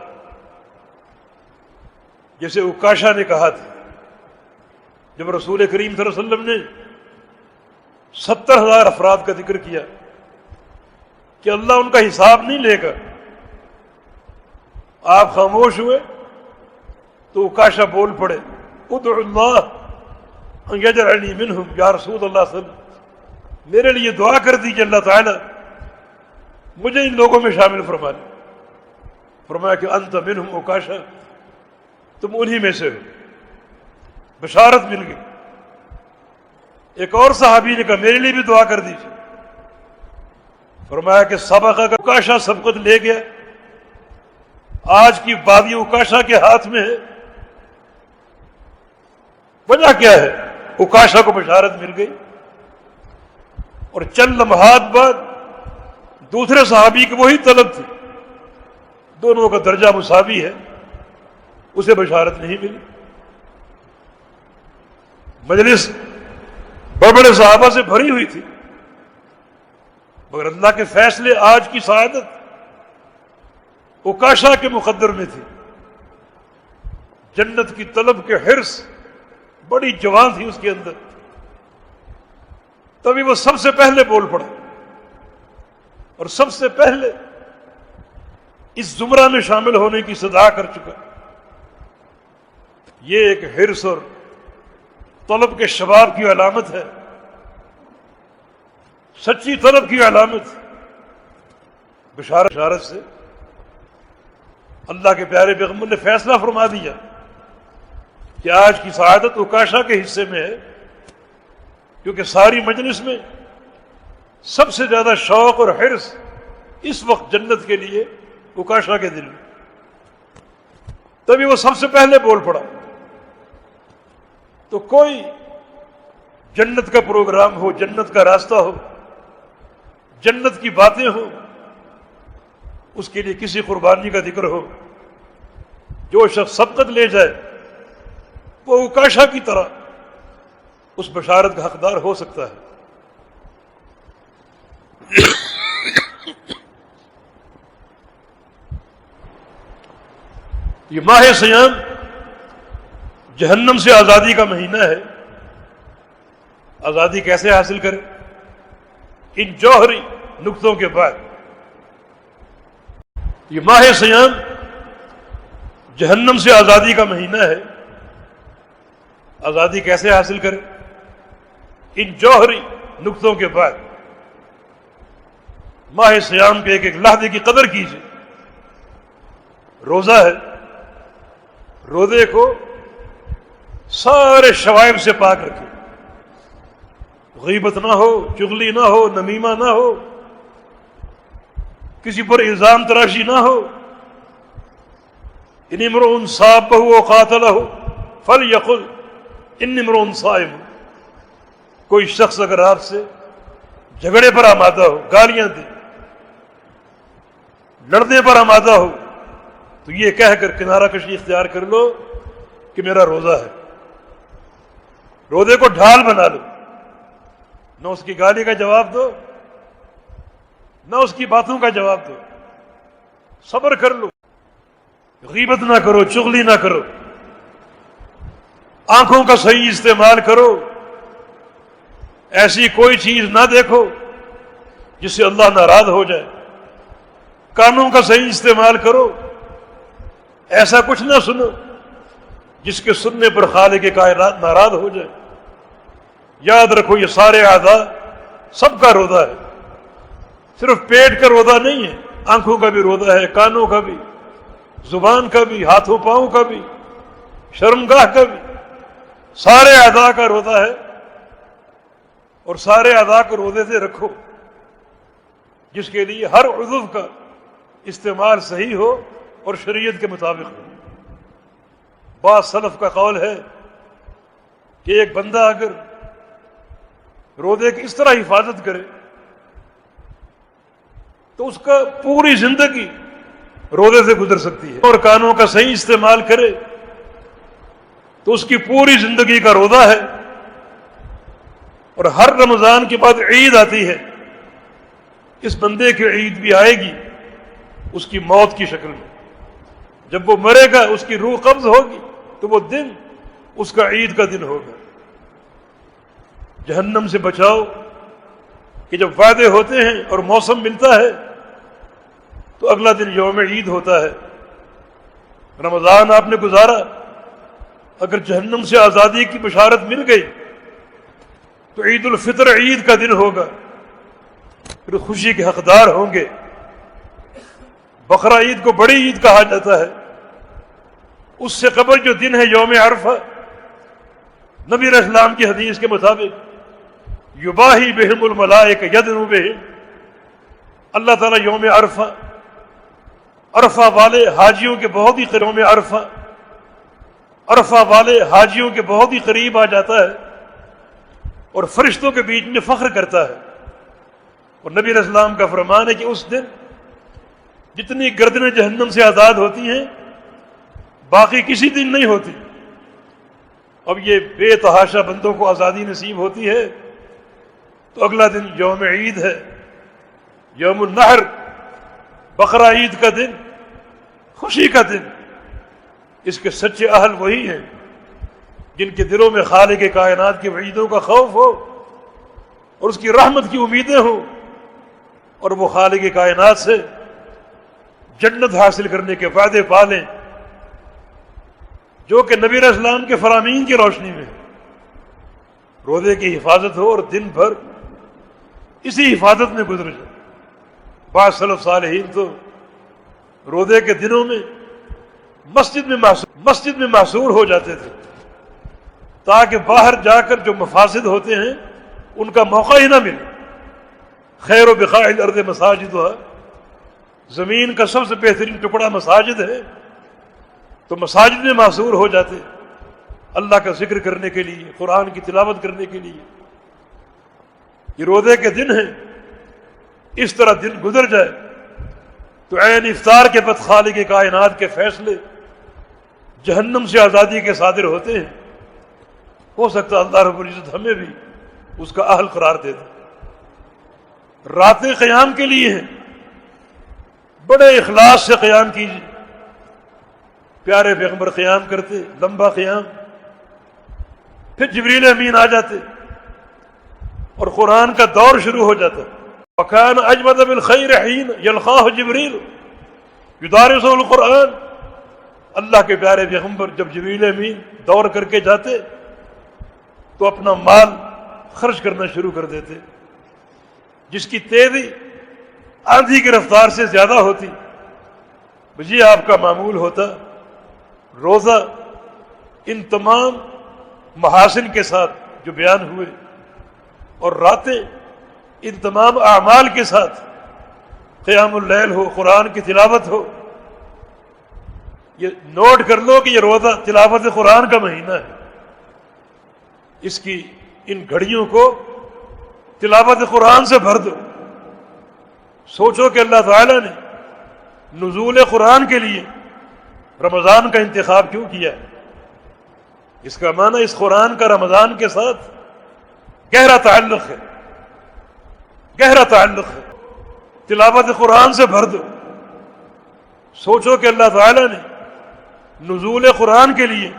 جیسے عکاشہ نے کہا تھا جب رسول کریم صلی اللہ علیہ وسلم نے 70,000 افراد کا ذکر کیا کہ اللہ ان کا حساب نہیں لے گا، آپ خاموش ہوئے تو عکاشہ بول پڑے، ادعو اللہ ان یجعلنی منہم، یا رسول اللہ صلی اللہ علیہ وسلم میرے لیے دعا کر دیجیے اللہ تعالی مجھے ان لوگوں میں شامل فرما لے۔ فرمایا کہ انت منہم عکاشہ، تم انہی میں سے ہو، بشارت مل گئی۔ ایک اور صحابی نے کہا میرے لیے بھی دعا کر دیجیے۔ فرمایا کہ سبقہ کا عکاشہ سبقت لے گیا، آج کی بادی عکاشہ کے ہاتھ میں ہے۔ وجہ کیا ہے؟ عکاشہ کو بشارت مل گئی، اور چند لمحات بعد دوسرے صحابی کی وہی طلب تھی، دونوں کا درجہ مساوی ہے، اسے بشارت نہیں ملی۔ مجلس بڑے بڑے صحابہ سے بھری ہوئی تھی، مگر اللہ کے فیصلے آج کی سعادت عکاشہ کے مقدر میں تھی۔ جنت کی طلب کے حرص بڑی جوان تھی اس کے اندر، تبھی وہ سب سے پہلے بول پڑا اور سب سے پہلے اس زمرہ میں شامل ہونے کی صدا کر چکا۔ یہ ایک حرص اور طلب کے شباب کی علامت ہے، سچی طلب کی علامت۔ بشارت سے اللہ کے پیارے پیغمبر نے فیصلہ فرما دیا کہ آج کی سعادت عکاشہ کے حصے میں ہے، کیونکہ ساری مجلس میں سب سے زیادہ شوق اور حرص اس وقت جنت کے لیے عکاشہ کے دل میں، تبھی وہ سب سے پہلے بول پڑا۔ تو کوئی جنت کا پروگرام ہو، جنت کا راستہ ہو، جنت کی باتیں ہوں، اس کے لیے کسی قربانی کا ذکر ہو، جو شخص سبقت لے جائے وہ عکاشہ کی طرح اس بشارت کا حقدار ہو سکتا ہے۔ یہ ماہ سیام جہنم سے آزادی کا مہینہ ہے۔ آزادی کیسے حاصل کرے؟ ان جوہری نقطوں کے بعد یہ ماہ سیام جہنم سے آزادی کا مہینہ ہے۔ آزادی کیسے حاصل کرے؟ ان جوہری نقطوں کے بعد ماہ سیام کے ایک ایک لحظے کی قدر کیجیے۔ روزہ ہے، روزے کو سارے شوائب سے پاک رکھے، غیبت نہ ہو، چغلی نہ ہو، نمیمہ نہ ہو، کسی پر الزام تراشی نہ ہو۔ ان امرؤ صابہ وقاتلہ فلیقل انی امرؤ صائم۔ کوئی شخص اگر آپ سے جھگڑے پر آمادہ ہو، گالیاں دے، لڑنے پر آمادہ ہو، تو یہ کہہ کر کنارہ کشی اختیار کر لو کہ میرا روزہ ہے۔ روزے کو ڈھال بنا لو، نہ اس کی گالی کا جواب دو، نہ اس کی باتوں کا جواب دو، صبر کر لو، غیبت نہ کرو، چغلی نہ کرو، آنکھوں کا صحیح استعمال کرو، ایسی کوئی چیز نہ دیکھو جس سے اللہ ناراض ہو جائے، کانوں کا صحیح استعمال کرو، ایسا کچھ نہ سنو جس کے سننے پر خالق کائنات ناراض ہو جائے۔ یاد رکھو یہ سارے اعضاء سب کا روزہ ہے، صرف پیٹ کا روزہ نہیں ہے، آنکھوں کا بھی روزہ ہے، کانوں کا بھی، زبان کا بھی، ہاتھوں پاؤں کا بھی، شرمگاہ کا بھی، سارے اعضاء کا روزہ ہے۔ اور سارے اعضاء کو روزے سے رکھو جس کے لیے ہر عضو کا استعمال صحیح ہو اور شریعت کے مطابق ہو۔ بعض سلف کا قول ہے کہ ایک بندہ اگر روزے کی اس طرح حفاظت کرے تو اس کا پوری زندگی روزے سے گزر سکتی ہے، اور کانوں کا صحیح استعمال کرے تو اس کی پوری زندگی کا روزہ ہے۔ اور ہر رمضان کے بعد عید آتی ہے، اس بندے کی عید بھی آئے گی اس کی موت کی شکل میں۔ جب وہ مرے گا اس کی روح قبض ہوگی تو وہ دن اس کا عید کا دن ہوگا۔ جہنم سے بچاؤ کہ جب وعدے ہوتے ہیں اور موسم ملتا ہے تو اگلا دن یوم عید ہوتا ہے۔ رمضان آپ نے گزارا، اگر جہنم سے آزادی کی بشارت مل گئی تو عید الفطر عید کا دن ہوگا، پھر خوشی کے حقدار ہوں گے۔ بقرہ عید کو بڑی عید کہا جاتا ہے، اس سے قبل جو دن ہے یوم عرفہ، نبی علیہ السلام کی حدیث کے مطابق یباہی بہم الملائکہ یدنو بہم، اللہ تعالیٰ یوم عرفہ، عرفہ والے حاجیوں کے بہت ہی قریب، عرفہ والے حاجیوں کے بہت ہی قریب آ جاتا ہے اور فرشتوں کے بیچ میں فخر کرتا ہے۔ اور نبی علیہ السلام کا فرمان ہے کہ اس دن جتنی گردنیں جہنم سے آزاد ہوتی ہیں باقی کسی دن نہیں ہوتی۔ اب یہ بے تحاشا بندوں کو آزادی نصیب ہوتی ہے تو اگلا دن یوم عید ہے، یوم النحر، بقرہ عید کا دن، خوشی کا دن۔ اس کے سچے اہل وہی ہیں جن کے دلوں میں خالق کائنات کی وعیدوں کا خوف ہو اور اس کی رحمت کی امیدیں ہوں، اور وہ خالق کائنات سے جنت حاصل کرنے کے وعدے پالیں جو کہ نبی علیہ السلام کے فرامین کی روشنی میں روزے کی حفاظت ہو اور دن بھر اسی حفاظت میں گزر جائے۔ بعض سلف صالحین تو روزے کے دنوں میں مسجد میں محصور ہو جاتے تھے تاکہ باہر جا کر جو مفاسد ہوتے ہیں ان کا موقع ہی نہ ملے۔ خیر و بقاع الارض مساجدها، زمین کا سب سے بہترین ٹکڑا مساجد ہے، تو مساجد میں محصور ہو جاتے اللہ کا ذکر کرنے کے لیے، قرآن کی تلاوت کرنے کے لیے۔ یہ روزے کے دن ہیں، اس طرح دن گزر جائے تو عین افطار کے بعد خالق کائنات کے فیصلے جہنم سے آزادی کے صادر ہوتے ہیں۔ ہو سکتا ہے اللہ رب العزت ہمیں بھی اس کا اہل قرار دے دے۔ راتیں قیام کے لیے ہیں، بڑے اخلاص سے قیام کیجیے۔ پیارے پیغمبر قیام کرتے، لمبا قیام، پھر جبریل امین آ جاتے اور قرآن کا دور شروع ہو جاتا۔ وَكَانَ أَجْوَدَ بِالْخَيْرِ حِينَ يَلْقَاهُ جِبْرِيلُ يُدَارِسُهُ الْقُرْآنَ۔ اللہ کے پیارے پیغمبر جب جبریل امین دور کر کے جاتے تو اپنا مال خرچ کرنا شروع کر دیتے، جس کی تیزی آندھی کی رفتار سے زیادہ ہوتی۔ یہ آپ کا معمول ہوتا، روزہ ان تمام محاسن کے ساتھ جو بیان ہوئے اور راتیں ان تمام اعمال کے ساتھ، قیام اللیل ہو، قرآن کی تلاوت ہو۔ یہ نوٹ کر لو کہ یہ روزہ تلاوت قرآن کا مہینہ ہے، اس کی ان گھڑیوں کو تلاوت قرآن سے بھر دو۔ سوچو کہ اللہ تعالیٰ نے نزول قرآن کے لیے رمضان کا انتخاب کیوں کیا ہے۔ اس کا معنی اس قرآن کا رمضان کے ساتھ گہرا تعلق ہے، گہرا تعلق ہے۔ تلاوت قرآن سے بھر دو۔ سوچو کہ اللہ تعالیٰ نے نزول قرآن کے لیے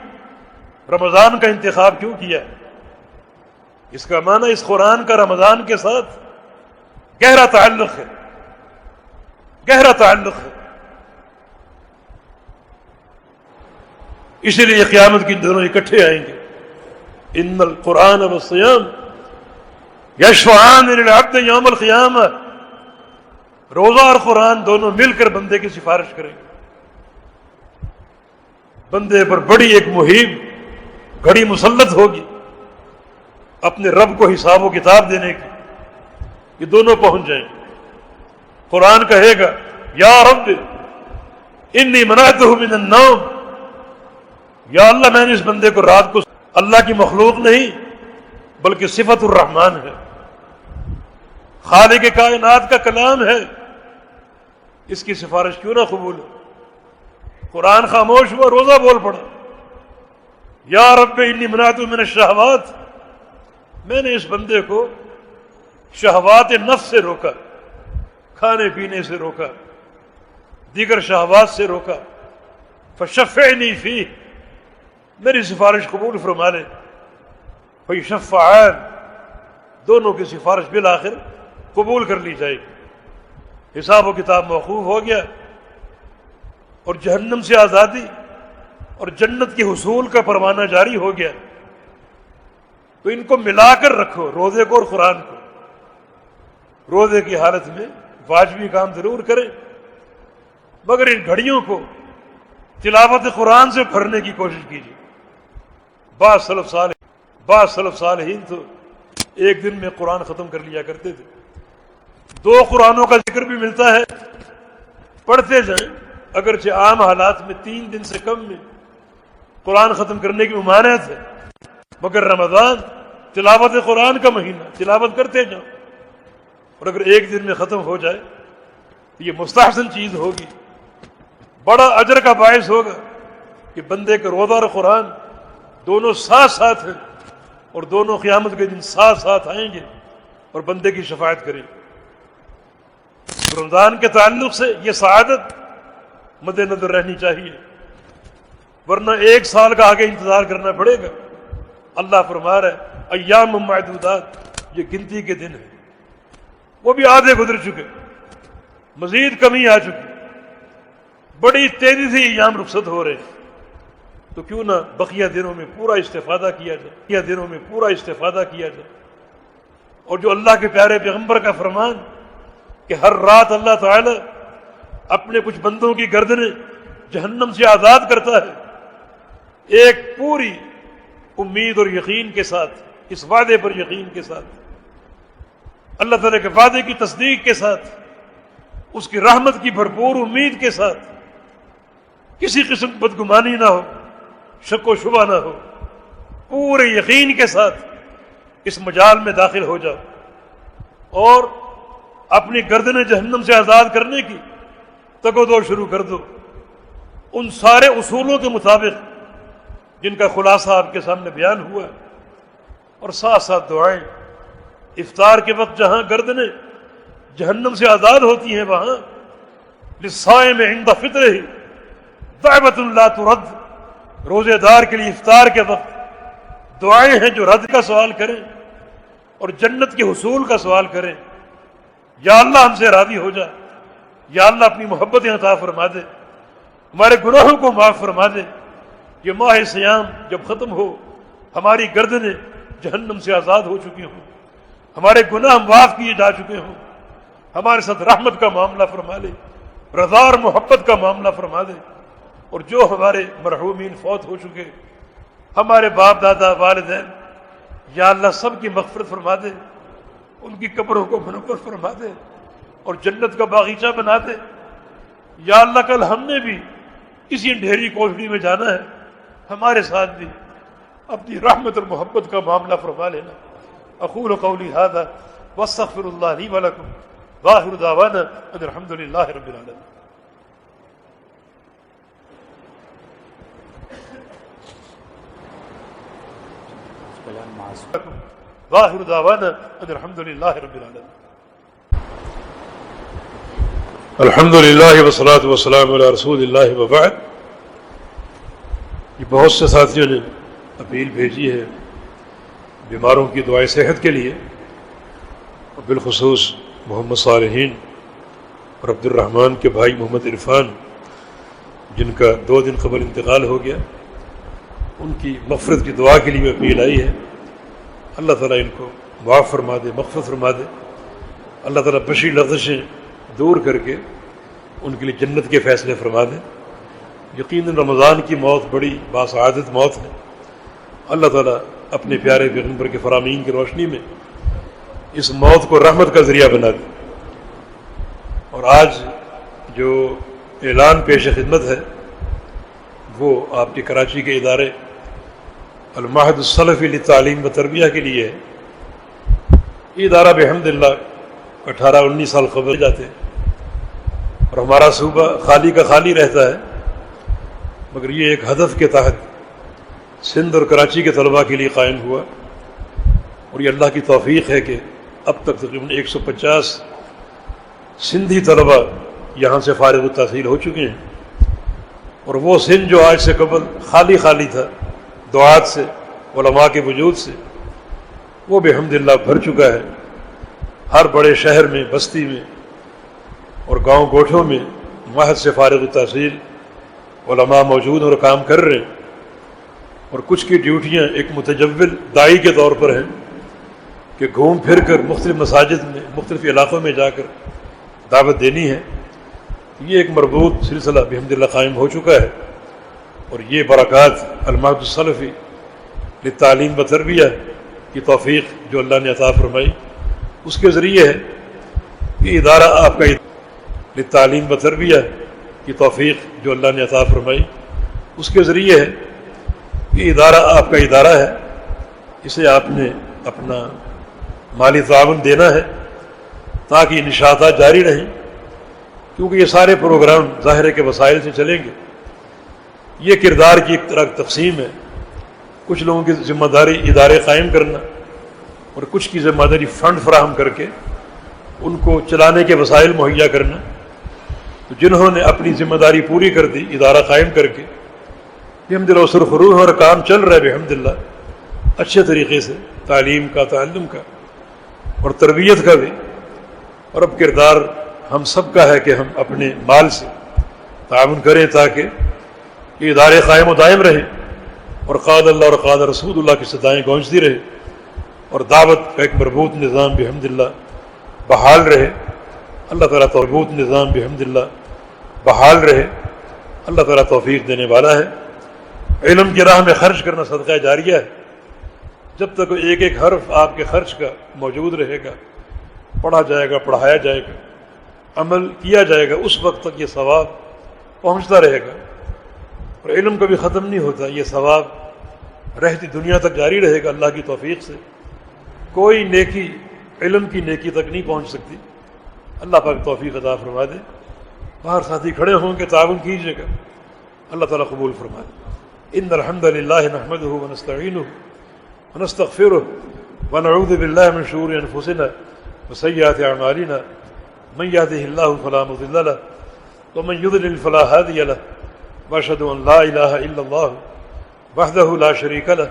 رمضان کا انتخاب کیوں کیا ہے۔ اس کا معنی اس قرآن کا رمضان کے ساتھ گہرا تعلق ہے، گہرا تعلق ہے۔ اسی لیے قیامت کے دونوں اکٹھے آئیں گے۔ ان القرآن والصیام یشفعان للعبد یوم القیامہ۔ روزہ اور قرآن دونوں مل کر بندے کی سفارش کریں گے. بندے پر بڑی ایک مہم گھڑی مسلط ہوگی اپنے رب کو حساب و کتاب دینے کی. یہ دونوں پہنچ جائیں گے. قرآن کہے گا یا رب انی منعتہ من النوم، یا اللہ میں نے اس بندے کو رات کو، اللہ کی مخلوق نہیں بلکہ صفت الرحمن ہے، خالق کائنات کا کلام ہے، اس کی سفارش کیوں نہ قبول ہو؟ قرآن خاموش ہوا، روزہ بول پڑا یا رب انی منعتہ من الشہوات، میں نے اس بندے کو شہوات نفس سے روکا، کھانے پینے سے روکا، دیگر شہوات سے روکا. فشفعنی فیہ، میری سفارش قبول فرما لے. فیشفعان، دونوں کی سفارش بالآخر قبول کر لی جائے گی. حساب و کتاب موقوف ہو گیا اور جہنم سے آزادی اور جنت کے حصول کا پروانہ جاری ہو گیا. تو ان کو ملا کر رکھو، روزے کو اور قرآن کو. روزے کی حالت میں واجبی کام ضرور کریں، مگر ان گھڑیوں کو تلاوت قرآن سے بھرنے کی کوشش کیجیے. بعض سلف صالحین تو ایک دن میں قرآن ختم کر لیا کرتے تھے. 2 قرآنوں کا ذکر بھی ملتا ہے، پڑھتے جائیں. اگرچہ عام حالات میں 3 دن سے کم میں قرآن ختم کرنے کی ممانعت ہے، مگر رمضان تلاوت قرآن کا مہینہ، تلاوت کرتے جاؤ. اور اگر ایک دن میں ختم ہو جائے تو یہ مستحسن چیز ہوگی، بڑا اجر کا باعث ہوگا کہ بندے کے روزہ اور قرآن دونوں ساتھ ساتھ ہیں، اور دونوں قیامت کے دن ساتھ ساتھ آئیں گے اور بندے کی شفاعت کریں گے. رمضان کے تعلق سے یہ سعادت مد نظر رہنی چاہیے، ورنہ 1 سال کا آگے انتظار کرنا پڑے گا. اللہ فرما رہا ہے ایام معدودات، یہ گنتی کے دن ہیں، وہ بھی آدھے گزر چکے، مزید کمی آ چکی، بڑی تیزی سے ایام رخصت ہو رہے ہیں. تو کیوں نہ بقیہ دنوں میں پورا استفادہ کیا جائے. اور جو اللہ کے پیارے پیغمبر کا فرمان کہ ہر رات اللہ تعالی اپنے کچھ بندوں کی گردنیں جہنم سے آزاد کرتا ہے، ایک پوری امید اور یقین کے ساتھ، اس وعدے پر یقین کے ساتھ، اللہ تعالیٰ کے وعدے کی تصدیق کے ساتھ، اس کی رحمت کی بھرپور امید کے ساتھ، کسی قسم کی بدگمانی نہ ہو، شک و شبہ نہ ہو، پورے یقین کے ساتھ اس مجال میں داخل ہو جاؤ اور اپنی گردنیں جہنم سے آزاد کرنے کی تگ و دو شروع کر دو، ان سارے اصولوں کے مطابق جن کا خلاصہ آپ کے سامنے بیان ہوا ہے. اور ساتھ ساتھ دعائیں. افطار کے وقت جہاں گردنیں جہنم سے آزاد ہوتی ہیں، وہاں للصائم عند فطرہ دعوۃ لا ترد، روزے دار کے لیے افطار کے وقت دعائیں ہیں جو رد کا سوال کریں اور جنت کے حصول کا سوال کریں. یا اللہ ہم سے راضی ہو جا، یا اللہ اپنی محبتیں عطا فرما دے، ہمارے گناہوں کو معاف فرما دے. یہ ماہ سیام جب ختم ہو، ہماری گردنیں جہنم سے آزاد ہو چکی ہوں، ہمارے گناہ معاف کیے جا چکے ہوں، ہمارے ساتھ رحمت کا معاملہ فرما لے، رضا اور محبت کا معاملہ فرما دے. اور جو ہمارے مرحومین فوت ہو چکے، ہمارے باپ دادا والدین، یا اللہ سب کی مغفرت فرما دے، ان کی قبروں کو منور فرما دے اور جنت کا باغیچہ بنا دے. یا اللہ کل ہم نے بھی کسی اندھیری کوٹڑی میں جانا ہے، ہمارے ساتھ بھی اپنی رحمت اور محبت کا معاملہ فرما لینا. اقول قولی ھذا واستغفر اللہ لی ولکم وآخر دعوانا ان الحمد للہ رب العالمین. وآخر دعوانا ان الحمد للہ رب العالمین. الحمد للہ والصلاة والسلام علی رسول اللہ وبعد. یہ بہت سے ساتھیوں نے اپیل بھیجی ہے بیماروں کی دعائیں صحت کے لیے، اور بالخصوص محمد صالحین اور عبد الرحمن کے بھائی محمد عرفان جن کا 2 دن قبل انتقال ہو گیا، ان کی مغفرت کی دعا کے لیے اپیل آئی ہے. اللہ تعالیٰ ان کو معاف فرما دے، مغفرت فرما دے. اللہ تعالیٰ بشری لغزشیں دور کر کے ان کے لیے جنت کے فیصلے فرما دیں۔ یقیناً رمضان کی موت بڑی باسعادت موت ہے۔ اللہ تعالیٰ اپنے پیارے پیغمبر کے فرامین کی روشنی میں اس موت کو رحمت کا ذریعہ بنا دے۔ اور آج جو اعلان پیش خدمت ہے وہ آپ کے کراچی کے ادارے المعہد السلفی للتعلیم و تربیہ کے لیے ہے۔ یہ ادارہ بحمدللہ 18-19 سال قبل جاتے ہیں اور ہمارا صوبہ خالی کا خالی رہتا ہے، مگر یہ ایک ہدف کے تحت سندھ اور کراچی کے طلباء کے لیے قائم ہوا، اور یہ اللہ کی توفیق ہے کہ اب تک تقریباً 150 سندھی طلباء یہاں سے فارغ التحصیل ہو چکے ہیں، اور وہ سندھ جو آج سے قبل خالی خالی تھا دعات سے، علماء کے وجود سے، وہ بحمدللہ بھر چکا ہے۔ ہر بڑے شہر میں، بستی میں اور گاؤں گوٹھوں میں معہد سے فارغ التحصیل علماء موجود اور کام کر رہے ہیں، اور کچھ کی ڈیوٹیاں ایک متجول داعی کے طور پر ہیں کہ گھوم پھر کر مختلف مساجد میں، مختلف علاقوں میں جا کر دعوت دینی ہے۔ یہ ایک مربوط سلسلہ بحمدللہ قائم ہو چکا ہے، اور یہ برکات المعہد السلفی للتعلیم و تربیہ کی توفیق جو اللہ نے عطا فرمائی اس کے ذریعے ہے۔ یہ ادارہ آپ کا للتعلیم و تربیہ کی توفیق جو اللہ نے عطا فرمائی اس کے ذریعے ہے۔ یہ ادارہ آپ کا ادارہ ہے، اسے آپ نے اپنا مالی تعاون دینا ہے تاکہ نشاطات جاری رہیں، کیونکہ یہ سارے پروگرام ظاہر کے وسائل سے چلیں گے۔ یہ کردار کی ایک طرح تقسیم ہے، کچھ لوگوں کی ذمہ داری ادارے قائم کرنا اور کچھ کی ذمہ داری فنڈ فراہم کر کے ان کو چلانے کے وسائل مہیا کرنا۔ تو جنہوں نے اپنی ذمہ داری پوری کر دی ادارہ قائم کر کے، بحمدللہ سرخروح اور کام چل رہا ہے بحمدللہ اچھے طریقے سے، تعلیم کا، تعلم کا اور تربیت کا بھی۔ اور اب کردار ہم سب کا ہے کہ ہم اپنے مال سے تعاون کریں تاکہ یہ ادارے قائم و دائم رہیں، اور قال اللہ اور قال رسول اللہ کی صدائیں گونجتی رہے، اور دعوت کا ایک مربوط نظام بحمدللہ بحال رہے۔ اللہ تعالیٰ مربوط نظام بحمدللہ بحال رہے۔ اللہ تعالیٰ توفیق دینے والا ہے۔ علم کی راہ میں خرچ کرنا صدقہ جاریہ ہے۔ جب تک ایک ایک حرف آپ کے خرچ کا موجود رہے گا، پڑھا جائے گا، پڑھایا جائے گا، عمل کیا جائے گا، اس وقت تک یہ ثواب پہنچتا رہے گا، اور علم کبھی ختم نہیں ہوتا۔ یہ ثواب رہتی دنیا تک جاری رہے گا اللہ کی توفیق سے۔ کوئی نیکی علم کی نیکی تک نہیں پہنچ سکتی۔ اللہ پاک توفیق عطا فرما دے۔ باہر ساتھی کھڑے ہوں کہ تعاون کیجیے گا، اللہ تعالیٰ قبول فرما دے۔ ان الحمد للہ نحمدہ ونستعینہ ونستغفرہ ونعوذ باللہ من شرور انفسنا وسیئات اعمالنا من یہدہ اللہ فلا مضل لہ ومن یضلل فلا ہادی لہ واشہد ان لا الہ الا اللہ وحدہ لا شریک لہ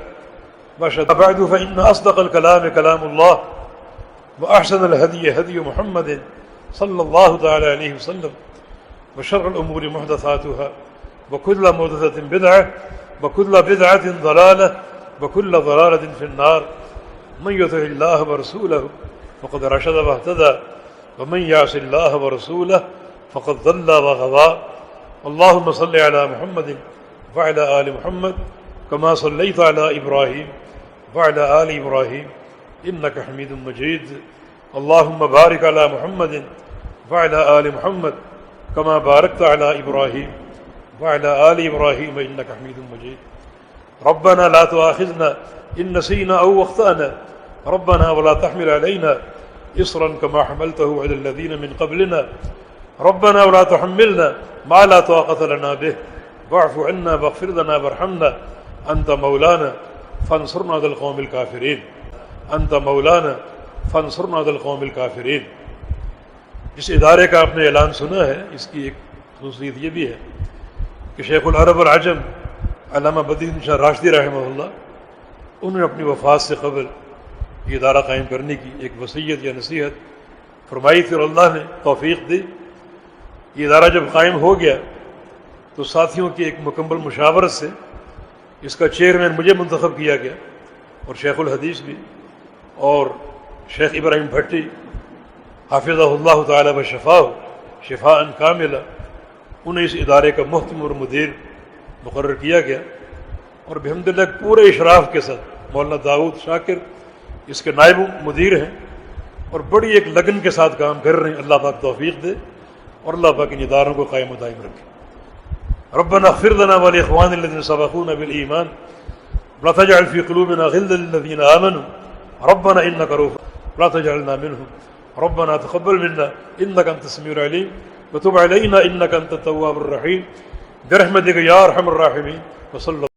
واشہد بعد فإن اصدق الکلام کلام اللہ واحسن الہدی ہدی محمد صلی اللہ تعالی علیہ وسلم وشر الامور محدثاتها وكل محدثة بدعة وكل بدعة ضلالة وكل ضلالة في النار من يطع الله ورسوله فقد رشد واهتدى ومن يعص الله ورسوله فقد ضل وغوى اللهم صل على محمد وعلى آل محمد كما صليت على إبراهيم وعلى آل إبراهيم إنك حميد مجيد اللهم بارك على محمد وعلى آل محمد كما باركت على إبراهيم وعلى آل إبراهيم إنك حميد مجيد ربنا لا تؤاخذنا إن نسينا أو أخطأنا ربنا ولا تحمل علينا إصرا كما حملته على الذين من قبلنا ربنا ولا تحملنا ما لا طاقة لنا به واعف عنا واغفر لنا وارحمنا أنت مولانا فانصرنا على القوم الكافرين أنت مولانا فانصرنا على القوم الكافرين۔ اس ادارے کا آپ نے اعلان سنا ہے، اس کی ایک خصوصیت یہ بھی ہے کہ شیخ العرب والعجم علامہ بدی الدین شاہ راشدی رحمہ اللہ، انہوں نے اپنی وفات سے قبل یہ ادارہ قائم کرنے کی ایک وصیت یا نصیحت فرمائی تھی، اور اللہ نے توفیق دی۔ یہ ادارہ جب قائم ہو گیا تو ساتھیوں کی ایک مکمل مشاورت سے اس کا چیئرمین مجھے منتخب کیا گیا، اور شیخ الحدیث بھی اور شیخ ابراہیم بھٹی حافظہ اللہ تعالی و شفاہ شفاء کاملہ، انہیں اس ادارے کا محتم اور مدیر مقرر کیا گیا، اور بحمدللہ پورے اشراف کے ساتھ مولانا داؤد شاکر اس کے نائب مدیر ہیں، اور بڑی ایک لگن کے ساتھ کام کر رہے ہیں۔ اللہ پاک توفیق دے اور اللہ پاک ان اداروں کو قائم و دائم رکھے۔ ربنا اغفر لنا ولاخواننا الذين سبقونا بالایمان ولا تجعل في قلوبنا غلا للذين آمنوا ربنا انك رؤوف لا تجعلنا منهم ربنا تقبل منا انك انت السميع العليم وتب علينا انك انت التواب الرحيم برحمتك يا ارحم الراحمين وصلى